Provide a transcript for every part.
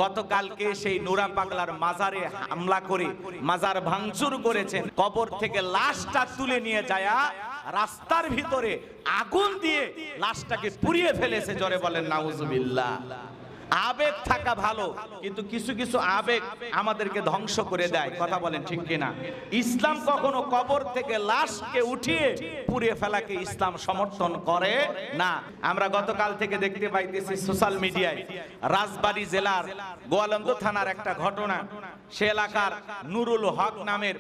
গতকালকে সেই নুরা পাগলার মাজারে হামলা করে মাজার ভাঙচুর করেছেন। কবর থেকে লাশটা তুলে নিয়ে যায় রাস্তার ভিতরে আগুন দিয়ে লাশটাকে পুড়িয়ে ফেলেছে। জোরে বলেন নাউজুবিল্লাহ। আবেগ থাকা ভালো, কিন্তু কিছু কিছু আবেগ আমাদেরকে ধ্বংস করে দেয়। কথা বলেন ঠিক কিনা? ইসলাম কখনো কবর থেকে লাশকে উঠিয়ে পুড়িয়ে ফেলাকে ইসলাম সমর্থন করে না। আমরা গতকাল থেকে দেখতে পাইতেছি সোশ্যাল মিডিয়ায় রাজবাড়ী জেলার গোয়ালন্দ থানার একটা ঘটনা। সে এলাকার নুরুল হক নামের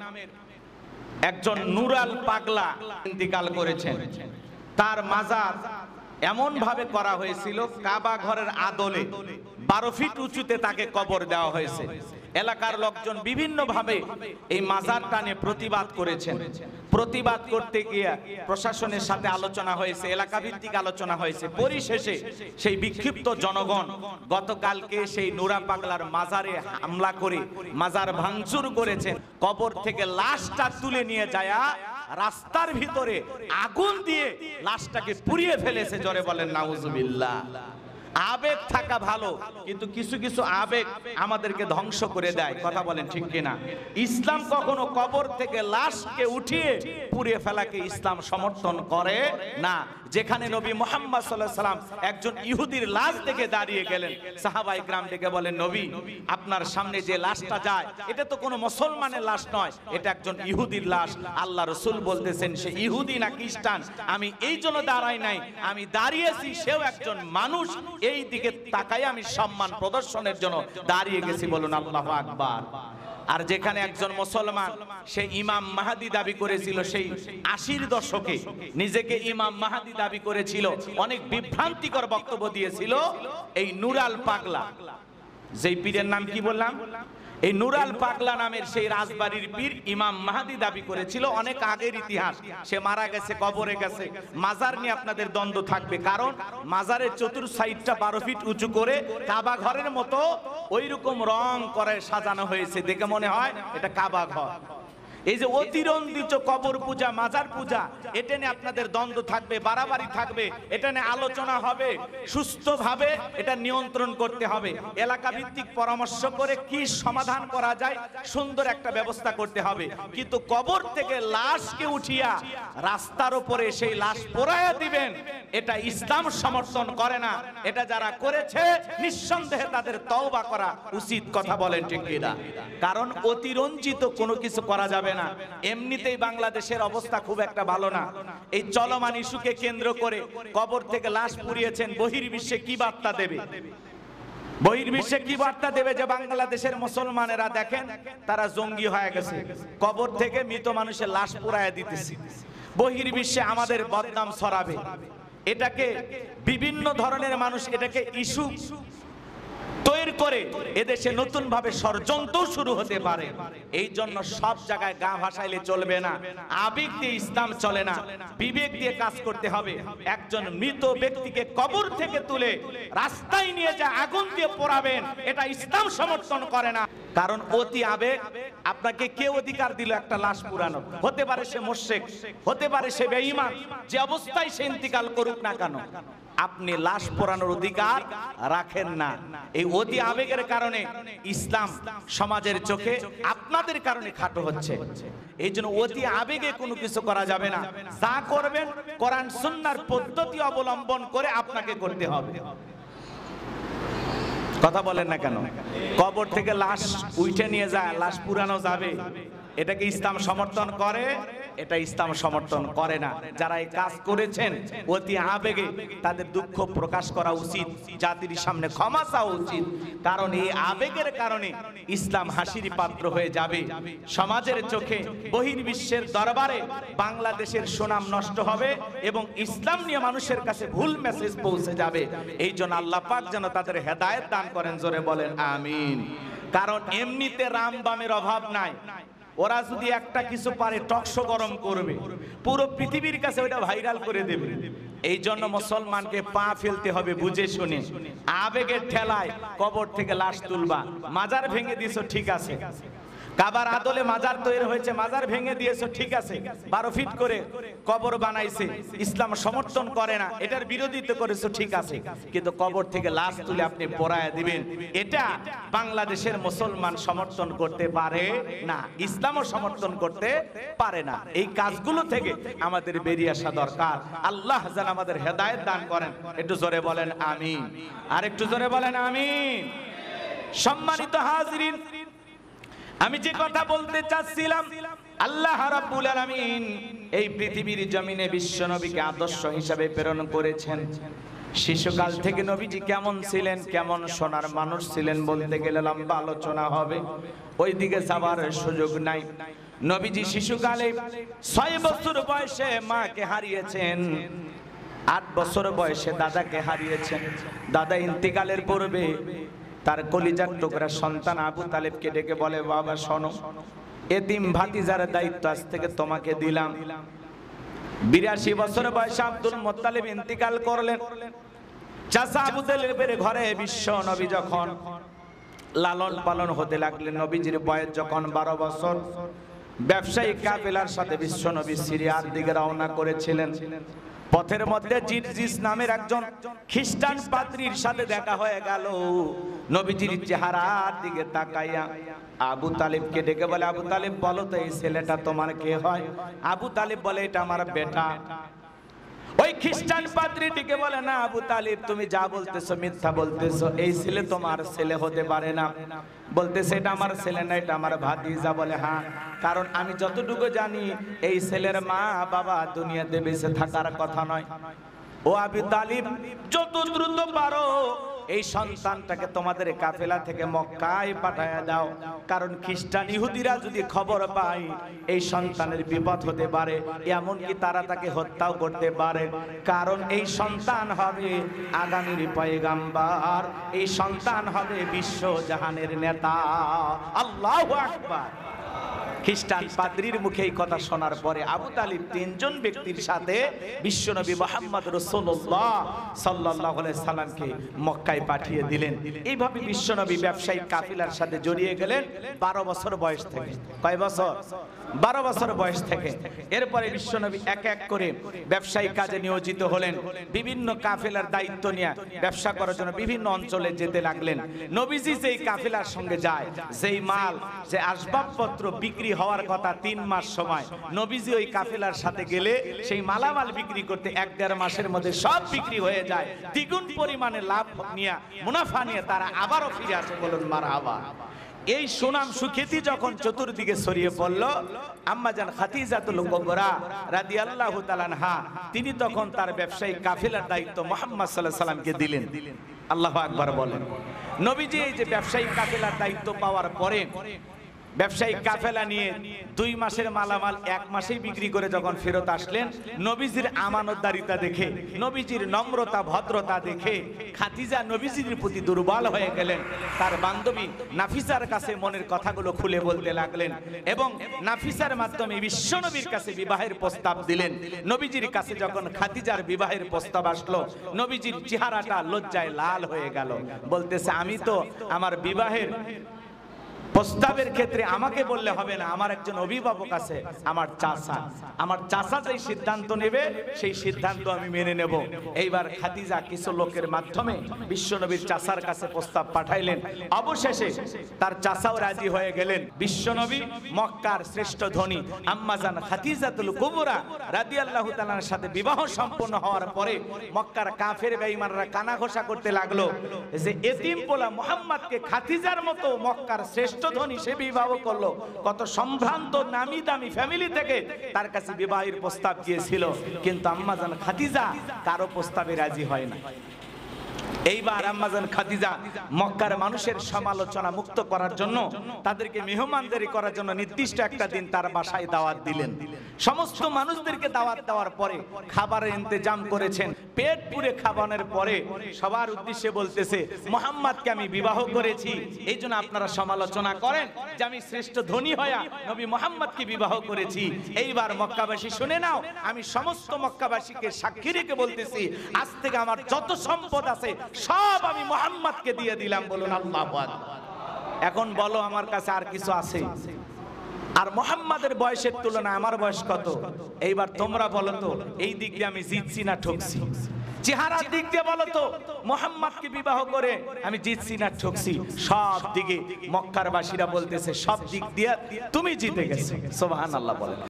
একজন নুরাল পাগলা ইন্তিকাল করেছেন। তার মাজার এমন ভাবে করা হয়েছিল, কাবা ঘরের আদলে 12 ফিট উঁচুতে তাকে কবর দেওয়া হয়েছে। এলাকার লোকজন বিভিন্ন ভাবে এই মাজারটা নিয়ে প্রতিবাদ করেছেন। প্রতিবাদ করতে গিয়ে প্রশাসনের সাথে আলোচনা হয়েছে, এলাকা ভিত্তিক আলোচনা হয়েছে। পরিশেষে সেই বিক্ষিপ্ত জনগণ গতকালকে সেই নুরা পাগলার মাজারে হামলা করে মাজার ভাঙচুর করেছেন। কবর থেকে লাশটা তুলে নিয়ে যায় রাস্তার ভিতরে আগুন দিয়ে লাশটাকে পুড়িয়ে ফেলেছে। জোরে বলেন নাউজুবিল্লাহ। আবেগ থাকা ভালো, কিন্তু কিছু কিছু আবেগ আমাদেরকে ধ্বংস করে দেয়। কথা বলেন ঠিক কিনা? ইসলাম কখনো কবর থেকে লাশকে উঠিয়ে পুড়িয়ে ফেলাকে ইসলাম সমর্থন করে না। যেখানে নবী মুহাম্মদ সাল্লাল্লাহু আলাইহি সাল্লাম একজন ইহুদির লাশ দেখে দাঁড়িয়ে গেলেন, সাহাবায়ে কেরাম ডেকে বলেন, নবী আপনার সামনে যে লাশটা যায় এটা তো কোনো মুসলমানের লাশ নয়, এটা একজন ইহুদির লাশ। আল্লাহ রাসূল বলতেছেন সে ইহুদি না খ্রিস্টান আমি এই জন্য দাঁড়াই নাই, আমি দাঁড়িয়েছি সেও একজন মানুষ, এই দিকে তাকাই আমি সম্মান প্রদর্শনের জন্য দাঁড়িয়ে গেছি। বলুন আল্লাহু আকবার। আর যেখানে একজন মুসলমান সে ইমাম মাহদি দাবি করেছিল, সেই 80-র দশকে নিজেকে ইমাম মাহদি দাবি করেছিল, অনেক বিভ্রান্তিকর বক্তব্য দিয়েছিল। এই নুরাল পাগলা, যেই পীরের নাম কি বললাম, এই নুরাল পাগলা নামের সেই রাজবাড়ির পীর ইমাম মাহদি দাবি করেছিল। অনেক আগের ইতিহাস, সে মারা গেছে, কবরে গেছে। মাজার নিয়ে আপনাদের দ্বন্দ্ব থাকবে, কারণ মাজারের চতুর সাইডটা 12 ফিট উঁচু করে কাবা ঘরের মতো ওই রকম রং করে সাজানো হয়েছে, দেখে মনে হয় এটা কাবা ঘর। এই যে অতিরঞ্জিত কবর পূজা, মাজার পূজা, এটা নিয়ে আপনাদের দ্বন্দ্ব থাকবে, বাড়াবাড়ি থাকবে। এটা নিয়ে আলোচনা হবে, সুস্থভাবে এটা নিয়ন্ত্রণ করতে হবে। এলাকা ভিত্তিক পরামর্শ করে কি সমাধান করা যায়, সুন্দর একটা ব্যবস্থা করতে হবে। কিন্তু কবর থেকে লাশকে উঠিয়া রাস্তার উপরে সেই লাশ পোড়ায়া দিবেন, এটা ইসলাম সমর্থন করে না। এটা যারা করেছে নিঃসন্দেহে তাদের তওবা করা উচিত। কথা বলেন ঠিক কিনা? কারণ অতিরঞ্জিত কোনো কিছু করা যাবে না। এমনিতেই বাংলাদেশের অবস্থা খুব একটা ভালো না। এই চলমান ইস্যুকে কেন্দ্র করে কবর থেকে লাশ পুড়িয়েছেন। বহির্বিশ্বে কি বার্তা দেবে? বহির্বিশ্বে কি বার্তা দেবে যে বাংলাদেশের মুসলমানেরা দেখেন তারা জঙ্গি হয়ে গেছে, কবর থেকে মৃত মানুষের লাশ পুড়ায়া দিতেছে। বহির্বিশ্বে আমাদের বদনাম ছড়াবে। এটাকে বিভিন্ন ধরনের মানুষ এটাকে ইস্যু তৈরি করে এদেশে নতুন ভাবে ষড়যন্ত্র শুরু হতে পারে। এই জন্য সব জায়গায় গা ভাসাইলে চলবে না, আবেগ দিয়ে ইসলাম চলে না, বিবেক দিয়ে কাজ করতে হবে। একজন মৃত ব্যক্তিকে কবর থেকে তুলে রাস্তায় নিয়ে যা আগুন দিয়ে পোড়াবেন, এটা ইসলাম সমর্থন করে না। কারণ অতি আবেগ, আপনাকে কে অধিকার দিল একটা লাশ পুরানো? হতে পারে সে মুশরিক, হতে পারে সে বেঈমান, যে অবস্থায় সে ইন্তিকাল করুক না কেন, আপনি লাশ পোড়ানোর অধিকার রাখেন না। এই অতি আবেগের কারণে ইসলাম সমাজের চোখে আপনাদের কারণে খাটো হচ্ছে। এই জন্য অতি আবেগে কোনো কিছু করা যাবে না। যা করবেন কোরআন সুন্নাহর পদ্ধতি অবলম্বন করে আপনাকে করতে হবে। কথা বলেন না কেন? কবর থেকে লাশ উঠে নিয়ে যায়, লাশ পুরানো যাবে, এটাকে ইসলাম সমর্থন করে? এটা ইসলাম সমর্থন করে না। যারা এই কাজ করেছেন অতি আবেগে, তাদের দুঃখ প্রকাশ করা উচিত, জাতির সামনে ক্ষমা চাওয়া উচিত। কারণ এই আবেগের কারণে ইসলাম হাসির পাত্র হয়ে যাবে। সমাজের চোখে, বহির্বিশ্বের দরবারে বাংলাদেশের সুনাম নষ্ট হবে এবং ইসলাম নিয়ে মানুষের কাছে ভুল মেসেজ পৌঁছে যাবে। এই জন্য আল্লাহ পাক যেন তাদের হেদায়েত দান করেন। জোরে বলেন আমিন। কারণ এমনিতে রাম বামের অভাব নাই, ওরা যদি একটা কিছু পারে টকশো গরম করবে, পুরো পৃথিবীর কাছে ওটা ভাইরাল করে দেবে। এই জন্য মুসলমানকে পা ফেলতে হবে বুঝে শুনে। আবেগের ঠেলায় কবর থেকে লাশ তুলবা, মাজার ভেঙে দিছো ঠিক আছে, কাবার আদলে মাজার তৈরি হয়েছে, মাজার ভেঙে দিয়েছে, ঠিক আছে, 12 ফিট করে কবর বানাইছে, ইসলাম সমর্থন করে না, এটার বিরোধিতা করেছে, ঠিক আছে, কিন্তু কবর থেকে লাশ তুলে আপনি পোড়ায় দিবেন, এটা বাংলাদেশের মুসলমান সমর্থন করতে পারে না, ইসলামও সমর্থন করতে পারে না। এই কাজগুলো থেকে আমাদের বেরিয়ে আসা দরকার। আল্লাহ যেন আমাদের হেদায়েত দান করেন। একটু জোরে বলেন আমিন, আর একটু জোরে বলেন আমিন। সম্মানিত হাজিরিন, আমি যে কথা বলতে চাচ্ছিলাম, আল্লাহ রাব্বুল আলামিন এই পৃথিবীর জমিনে বিশ্বনবীকে আদর্শ হিসাবে প্রেরণ করেছেন। শিশুকাল থেকে নবীজি কেমন ছিলেন, কেমন সোনার মানুষ ছিলেন বলতে গেলে লম্বা আলোচনা হবে, ওই দিকে যাবার সুযোগ নাই। নবীজি শিশুকালে 6 বছর বয়সে মাকে হারিয়েছেন, 8 বছর বয়সে দাদাকে হারিয়েছেন। দাদা ইন্তিকালের পূর্বে তার কলিজার টুকরা সন্তান আবু তালেবকে ডেকে বলে, বাবা শোনো, এতিম ভাতিজার দায়িত্ব আজ থেকে তোমাকে দিলাম। 82 বছর বয়সে আব্দুল মুত্তালিব ইন্তিকাল করলেন। চাচা আবু তালেবের ঘরে বিশ্ব নবী যখন লালন পালন হতে লাগলেন, নবীজির বয়স যখন 12 বছর, ব্যবসায়িক কাফেলার সাথে বিশ্ব নবী সিরিয়ার দিকে রওনা করেছিলেন। পথের মধ্যে জিরজিস নামের একজন খ্রিস্টান পাদ্রীর সাথে দেখা হয়ে গেল। নবীজির চেহারার দিকে তাকাইয়া আবু তালিবকে ডেকে বলে, আবু তালিব বলো তো এই ছেলেটা তোমার কে হয়? আবু তালিব বলে, এটা আমার বেটা। ওই খ্রিস্টান পাদ্রীটিকে বলে, না আবু তালিব, তুমি যা বলতেছো মিথ্যা বলতেছো, এই ছেলে তোমার ছেলে হতে পারে না। বলতেছে, এটা আমার ছেলে না, এটা আমার ভাতিজা। বলে, হ্যাঁ, কারণ আমি যতটুকু জানি এই ছেলের মা বাবা দুনিয়াতে বেঁচে থাকার কথা নয়। ও আবু তালিব, যত দ্রুত পারো এই সন্তানটাকে তোমাদের কাফেলা থেকে মক্কায় পাঠায়া দাও, কারণ খ্রিস্টান ইহুদিরা যদি খবর পায় এই সন্তানের বিপদ হতে পারে, এমনকি তারা তাকে হত্যাও করতে পারে, কারণ এই সন্তান হবে আগামীর পয়গাম্বার, এই সন্তান হবে বিশ্ব জাহানের নেতা। আল্লাহু আকবার। খ্রিস্টান পাদ্রীর মুখে এই কথা শোনার পরে আবু তালিব 3 জন ব্যক্তির সাথে বিশ্বনবী মুহাম্মদ রাসূলুল্লাহ সাল্লাল্লাহু আলাইহি সাল্লামকে মক্কায় পাঠিয়ে দিলেন। এইভাবে বিশ্বনবী ব্যবসায়িক কাফিলার সাথে জড়িয়ে গেলেন 12 বছর বয়স থেকে। কয় বছর? 12 বছর বয়স থেকে। এরপরে বিশ্বনবী এক এক করে ব্যবসায়িক কাজে নিয়োজিত হলেন। বিভিন্ন কাফেলার দায়িত্ব নিয়ে ব্যবসা করার জন্য বিভিন্ন অঞ্চলে যেতে লাগলেন। নবীজি যেই কাফেলার সঙ্গে যায়, যেই মাল, যে আসবাবপত্র বিক্রি হওয়ার কথা 3 মাস সময়, নবীজি ওই কাফেলার সাথে গেলে সেই মালামাল বিক্রি করতে 1-1.5 মাসের মধ্যে সব বিক্রি হয়ে যায়। দ্বিগুণ পরিমাণে লাভ নিয়ে, মুনাফা নিয়ে তারা আবারও ফিরে আসে। বলুন মারহাবা। এই সুনাম সুখ্যাতি যখন চতুর্দিকে ছড়িয়ে পড়ল, আম্মাজান খাদিজাতুল কুবরা রাদিয়াল্লাহু তাআলা আনহা, তিনি তখন তার ব্যবসায়িক কাফেলার দায়িত্ব মুহাম্মদ সাল্লাল্লাহু আলাইহি সাল্লামকে দিলেন। আল্লাহু আকবার বলেন। নবীজি এই যে ব্যবসায়িক কাফেলার দায়িত্ব পাওয়ার পরে ব্যবসায়িক কাফেলা নিয়ে 2 মাসের মালামাল 1 মাসেই বিক্রি করে যখন ফেরত আসলেন, নবীজির আমানতদারিতা দেখে, নবীজির নম্রতা ভদ্রতা দেখে খাদিজা নবীজির প্রতি দুর্বল হয়ে গেলেন। তার বান্ধবী নাফিসার কাছে মনের কথাগুলো খুলে বলতে লাগলেন এবং নাফিসার মাধ্যমে বিশ্বনবীর কাছে বিবাহের প্রস্তাব দিলেন। নবীজির কাছে যখন খাদিজার বিবাহের প্রস্তাব আসলো, নবীজির চেহারাটা লজ্জায় লাল হয়ে গেল। বলতেছে, আমি তো আমার বিবাহের প্রস্তাবের ক্ষেত্রে আমাকে বললে হবে না, আমার একজন অভিভাবক আছে, আমার চাচা যেই সিদ্ধান্ত নেবে সেই সিদ্ধান্ত আমি মেনে নেব। এইবার খাদিজা কিছু লোকের মাধ্যমে বিশ্বনবীর চাচার কাছে প্রস্তাব পাঠাইলেন। অবশেষে তার চাচাও রাজি হয়ে গেলেন। বিশ্বনবী মক্কার শ্রেষ্ঠ ধনী আম্মাজান খাদিজাতুল কুবরা রাদিয়াল্লাহু তাআলার সাথে বিবাহ সম্পন্ন হওয়ার পরে মক্কার কাফের বেঈমানরা কানাঘোষা করতে লাগলো যে এতিম পোলা মুহাম্মদকে খাদিজার মতো মক্কার শ্রেষ্ঠ ধনী সে বিবাহ করলো। কত সম্ভ্রান্ত নামি দামি ফ্যামিলি থেকে তার কাছে বিবাহের প্রস্তাব গিয়েছিল, কিন্তু আম্মাজান খাদিজা কারো প্রস্তাবে রাজি হয় না। এইবার আম্মাজান খাদিজা মক্কার মানুষের সমালোচনা মুক্ত করার জন্য, তাদেরকে মেহমানদারি করার জন্য নির্দিষ্ট একটা দিন তার বাসায় দাওয়াত দিলেন। সমস্ত মানুষদেরকে দাওয়াত দেওয়ার পরে খাবারের ইন্তজাম করেছেন। পেট পুরে খাবানোর পরে সবার উদ্দেশ্যে বলতেছে, মুহাম্মদকে আমি বিবাহ করেছি, এই জন্য আপনারা সমালোচনা করেন যে আমি শ্রেষ্ঠ ধনী হয়া নবী মুহাম্মদকে বিবাহ করেছি। এইবার মক্কাবাসী শুনে নাও, আমি সমস্ত মক্কাবাসীকে সাক্ষী রেখে বলতেছি, আজ থেকে আমার যত সম্পদ আছে সব আমি মুহাম্মদকে দিয়ে দিলাম। বলুন আল্লাহু আকবার। এখন বলো আমার কাছে আর কিছু আছে? আর মুহাম্মাদের বয়সের তুলনায় আমার বয়স কত? এইবার তোমরা বলো তো, এই দিক দিয়ে আমি জিতছি না ঠকছি? চেহারার দিক দিয়ে বলো তো, মুহাম্মাদকে বিবাহ করে আমি জিতছি না ঠকছি? সব দিকে মক্কার বাসীরা বলতেছে সব দিক দিয়ে তুমি জিতে গেছো। সুবহানাল্লাহ বলেন।